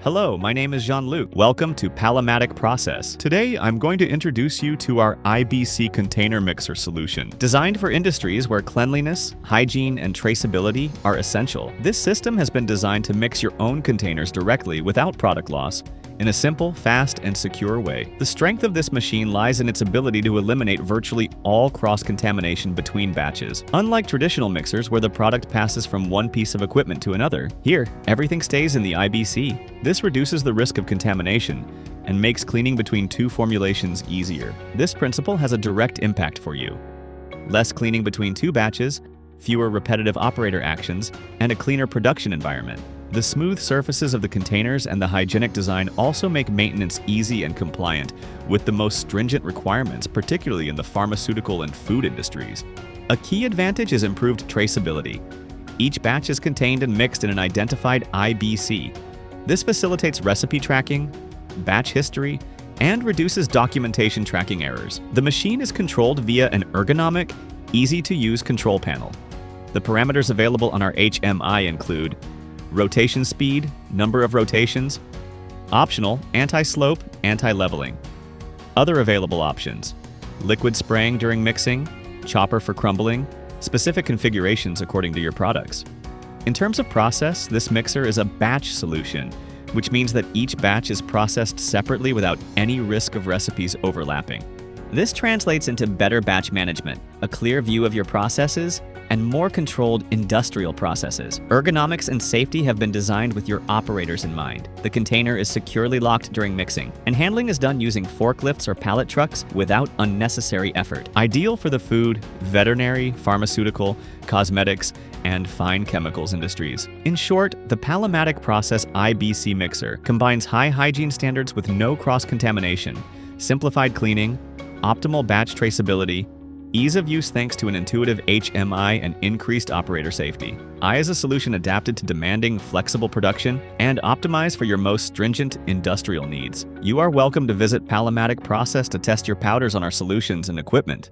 Hello, my name is Jean-Luc. Welcome to Palomatic Process. Today, I'm going to introduce you to our IBC container mixer solution. Designed for industries where cleanliness, hygiene, and traceability are essential, this system has been designed to mix your own containers directly without product loss in a simple, fast, and secure way. The strength of this machine lies in its ability to eliminate virtually all cross-contamination between batches. Unlike traditional mixers where the product passes from one piece of equipment to another, here, everything stays in the IBC. This reduces the risk of contamination and makes cleaning between two formulations easier. This principle has a direct impact for you. Less cleaning between two batches, fewer repetitive operator actions, and a cleaner production environment. The smooth surfaces of the containers and the hygienic design also make maintenance easy and compliant with the most stringent requirements, particularly in the pharmaceutical and food industries. A key advantage is improved traceability. Each batch is contained and mixed in an identified IBC. This facilitates recipe tracking, batch history, and reduces documentation tracking errors. The machine is controlled via an ergonomic, easy-to-use control panel. The parameters available on our HMI include rotation speed, number of rotations, optional anti-slope, anti-leveling. Other available options: liquid spraying during mixing, chopper for crumbling, specific configurations according to your products. In terms of process, this mixer is a batch solution, which means that each batch is processed separately without any risk of recipes overlapping. This translates into better batch management, a clear view of your processes, and more controlled industrial processes. Ergonomics and safety have been designed with your operators in mind. The container is securely locked during mixing, and handling is done using forklifts or pallet trucks without unnecessary effort. Ideal for the food, veterinary, pharmaceutical, cosmetics, and fine chemicals industries. In short, the Palomatic Process IBC mixer combines high hygiene standards with no cross-contamination, simplified cleaning, optimal batch traceability, ease of use thanks to an intuitive HMI, and increased operator safety. I is a solution adapted to demanding, flexible production and optimized for your most stringent industrial needs. You are welcome to visit Palomatic Process to test your powders on our solutions and equipment.